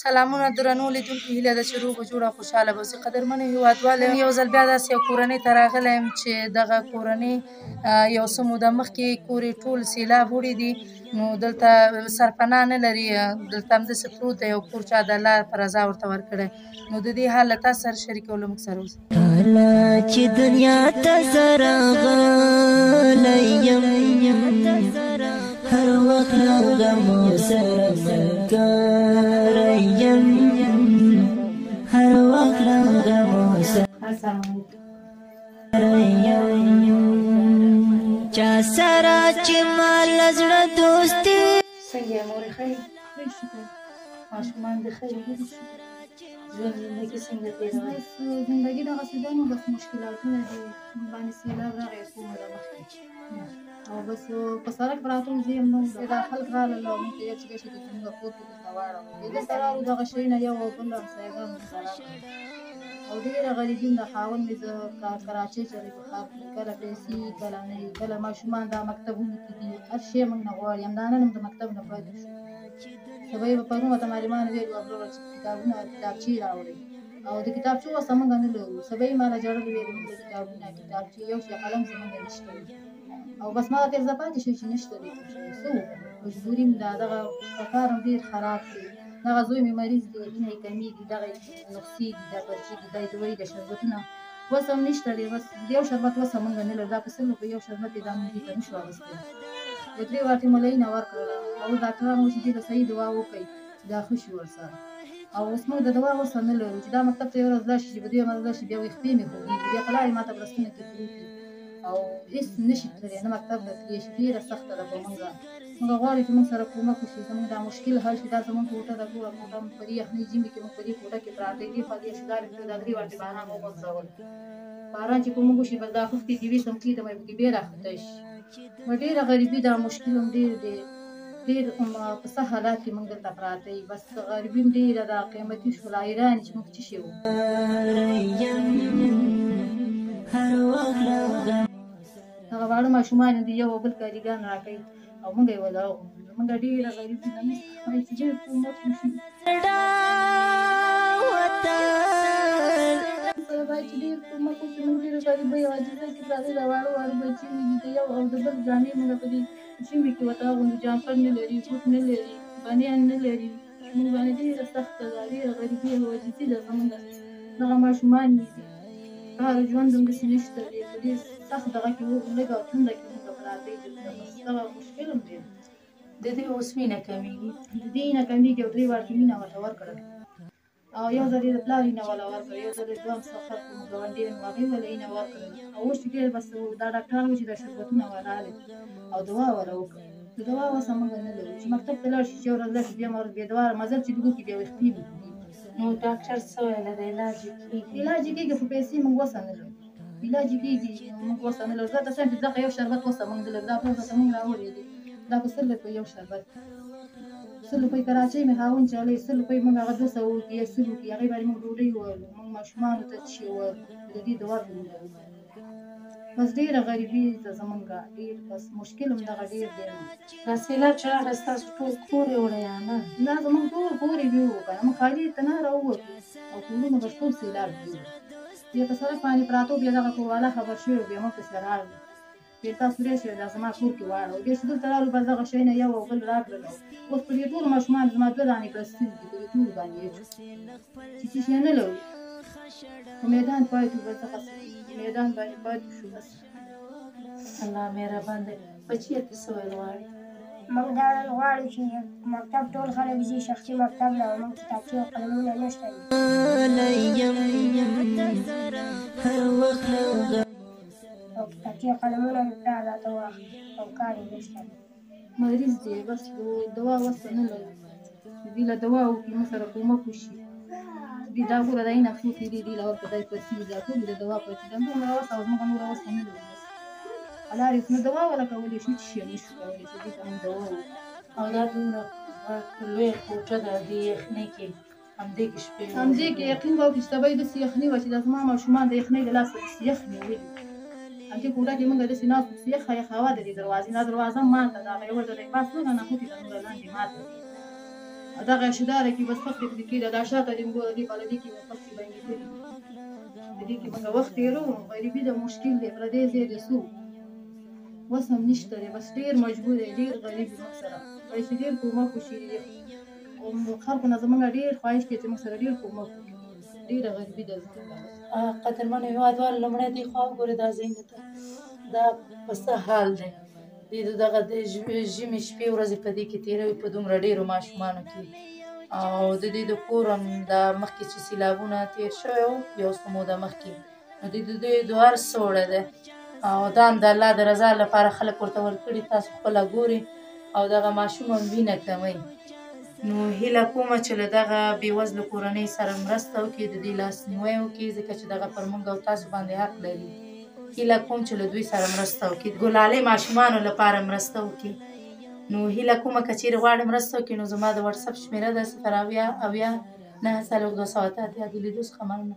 سلامونه درنو لیدونکو، هیله ده چې روغ جوړ او خوشحاله به اوسئ. قدرمنو هېوادوالو، یو ځل بیا داسې یو کورنۍ ته راغلی یم چې دغه کورنۍ یو څه موده مخکې کور یې ټول سیلاب وړی دي، نو دلته سرپناه نه لري، دلته همداسې پروت دی یو کور، چا د الله په رضا ورته ورکړی. نو د دې حال له تاسو سره شریکوو، له موږ سره اوسئ. کله چې دنیا ته زه راغلی یم، هر وخت له غمو سره ملګری یم، هر وخت له غمو سره چا سره چې ما له زړه دوستي. څنګه یې مورې؟ ښه یې؟ ماشومان دې ښه دي؟ ژوند زندګي څنګه تېروئ؟ زندګي دغسې ده نو بس مشکلاتونه دي، موږ باندې سیلاب راغی څو موده مخکې، او بس په سړک پراته وو، زه یم نه وم، دا خلک رالل او موږ ته یې چې داسې دي چې موږ کور کې درته واړوو. دلته راغلو دغه شی نه یو او بل همسایګان موږ ته راغلل او ډېره غریبي ده. خاوند مې زه کراچۍ چلوي په ښار کې، کله پیسې کله نه وي، کله ماشومان دا مکتبونو کې دي، هر شی موږ نه غواړي. همدا نن هم د مکتب نه پاتې شو. سبا یې به پرون ورته معلمانو ویلي وه وروره چې کتابونه کتابچې راوړئ، او د کتابچو وسه موږ نه لرو. سبا یې ماله ژړل، ویلې موږ کتابونه کتابچې یو شی قلم زموږ نشته دی، او بس ما ورته ځه پاتې شئ چې نشته دی کوم شی، څه وکړو؟ مجبوري م ده. دغه کار هم ډېر خراب دی. دغه زوی مې مریض دی، وینه یې کمیږي، دغه نسخې دي، دا پرچې دي، دا دوایي ده، شربتونه وس هم نشته دی. بس د یو شربت وسه موږ نه لرو. دا په 100 روپۍ یو شربت دی، دا موږ دې ته نه شو اخیستلی. یو 3 واټې ملايي نه ورکړله او ډاکټرانو وویل چې دې ته صحیح دوا وکړئ چې دا ښه شي ورسره. او اوس موږ د دوا وسه نه لرو چې دا مکتب ته یوه ورځ لاړ شي، چې په دویمه ورځ راشي، بیا وایي خپې مې خوږېږي، بیا خلاړې ما ته په لستونه کې پروت دي او هېڅ نه شي تللی، نه مکتب ته تللی شي. ډېره سخته ده په موږ. موږ غواړو چې موږ سره کومک وشي، زموږ دا مشکل حل شي. دا زموږ کوټه ده، ټوله کوټه موږ په دې یخنۍ ژمي کې موږ په دې کوټه کې پراته یو، دې خوا دې شدارې دا 3 واټې باران وغورځول. باران چې په موږ وشي بس دا خښتې دې وي څمکې ته به پکې بیا راښکته شي. نو ډېره غریبي ده، مشکل هم ډېر دی، ډېر په څه حالات کې موږ دلته پراته یو. بس غریبي هم ډېره ده، قیمتي شوله، حیران چې موږ څه شی وکړو. هغه واړه ماشومان دي، یو او بل کاریګان راکوي او موږ یې ولاړو. موږ ډېره غریبي ده، موږ وایو چې ډېر کومک وشي. باید چې ډېر کومک وکړي. موږ ډېره غریبۍ او عاجزۍ کې پراته د واړه واړه بچي مې دي، د یو او د بل جامې موږ په دې ژمي کې ورته اغوندو، جامپر نه لري، بوټ نه لري، بنیان نه لري. موږ باندې ډېره سخته ده، ډېره غریبي او عاجزي ده زموږ. دغه ماشومان مې دي، کار ژوند همداسې نشته دی، په ډېر سخت دغه کې لږ او تنده کې موږ پراته یو دلته. بس دغه مشکل هم دی. د دې اوس مینه کمیږي؟ د دې نه کمیږي او 3 واټې مینه ورته ورکړل او یو ځل یې د پلار وینه والا ورکړه، یو ځل یې دوهم سفر کوم ګاونډي وم هغې والا وینه ورکړله. او اوس چې ډېر بس دا ډاکټران وایي چې دا شربتونه ورالې او دوا وله وکړه. د دوا وسه موږ نه لرو چې مکتب ته لاړ شي، چې یوه ورځ لاړ شي، دویمه ورځ بې دوا مزل چې دې وکړي بیا وایي خپې مې خوږېږي. نو ډاکټر څه ویله ده؟ علاج یې کېږي؟ علاج یې کېږي، خو پیسې موږ وسه نه لرو. علاج یې کېږي، موږ وسه نه لرو. زه درته وایم چې دغه یو شربت وسه موږ نه لرو. دا پرون راته موږ راوړی دی، دا په 100 روپۍ یو شربت. 100 روپۍ کراچۍ مې خاوند چلی، 100 روپۍ موږ هغه 200 وکړي یا 100 وکړي، هغې باندې موږ ډوډۍ وویلو، موږ ماشومانو ته څه شی وویلو، د دې دوا مې وویلو. بس ډېره غریبي ده زموږ، ډېر بس مشکل هم دغه ډېر دی. دا سیلاب چې راغی ستاسو ټول کور یې وړی یا نه؟ دا زموږ ټول کور یې ویوړو که نه، موږ خالي ته نه راووتو او کورونه بس ټول سیلاب ویوړو. بیا په سړک باندې پراته وو، بیا دغه کوروالا خبر شوی وو، بیا موږ پسې راغلو، بیا تاسو راشئ دا زما کور کې واړوئ. بیا چې دلته راغلو بس دغه شی نه یو او بل راکړل. اوس په دې ټولو ماشومانو زما 2 دانې پلستیک دي، په دې ټولو باندې اچو چې څه شی نه لرو. په میدان پاتې وو، بس دغسې میدان باندې پاتې شو. بس الله مهربان دی. بچیه ته څه ویل غواړې؟ موږ دا غواړو چې مکتب ټول خلک ځي، شخصي مکتب نه، موږ کتابچې او قلمونه نشته دي. او کتابچې او قلمونه مې پلار راته واخلي او کار یې نشته دی. مریض دی، بس دوا وسه نه لرو چې دوی له دوا وکړي، موږ سره کومک وشي. دوی دا ګوره دا یې نفسو کې دي، دوی له ورته دا پیسې دي، دا ټولې د دوا پیسې دي. دومره وسه او موږ نوره وسه نه لرو. بس حلال نو دوا وله کولی شو، هېڅ شی نه شو کولی چې دې ته موږ دوا وکړو. او دا دومره لویه کوټه ده، دې یخنۍ کې همدې کې شپې همدې کې یقین به وکړي چې سبا یې داسې یخنۍ وه چې دا زما ماشومان د یخنۍ له لاسه داسې یخ نیولي. همدې کوټه کې موږ داسې ناست وو، یخه یخه هوا د دې دروازې، دا دروازه ماته ده، هغه یوه ځل یې پاس وکړه، نښتې ده نوره لاندې ماته ده. دغه شداره کې بس وخت دې کېده دا شاته دې ګوره دې بالا دې کې وخت باندې کړی دې کې موږ وخت تېرو غریبي د مشکل دی پردې ځای دې سو وس هم نشته دی بس ډېر مجبور دی ډېر غریب موږ سره وایي چې ډېر کومک وشي خلکو نه زموږ ډېر خواهش کوي چې موږ سره ډېر کومک وکړي ډېره غریبي ده قدرمنو هېوادوالو لومړی دې خوا وګورئ دا ځایونه ته دا په څه حال دی دوی د دغه د ژمي شپې ورځې په دې کې تېروي په دومره ډېرو ماشومانو کې او د دوی د کور هم دا مخکې چې سیلابونه تېر شوی وو یو څه موده مخکې نو د دوی هر څه وړی دی او دا هم د الله د رضا لپاره خلک ورته ورکړي تاسو خپله ګورئ او دغه ماشوم هم وینه کموي نو هیله کومه چې له دغه بېوزلو کورنۍ سره مرسته وکړي د دې لاسنیوی وکړي ځکه چې دغه پر موږ او تاسو باندې حق لري هیله کوم چې له دوی سره مرسته وکړي د ګلالۍ ماشومانو لپاره مرسته وکړي نو هیله کومه که چیرې غواړئ مرسته وکړي نو زما د وټساپ شمېره ده 080 9 4 2 د لیدو څخه مننه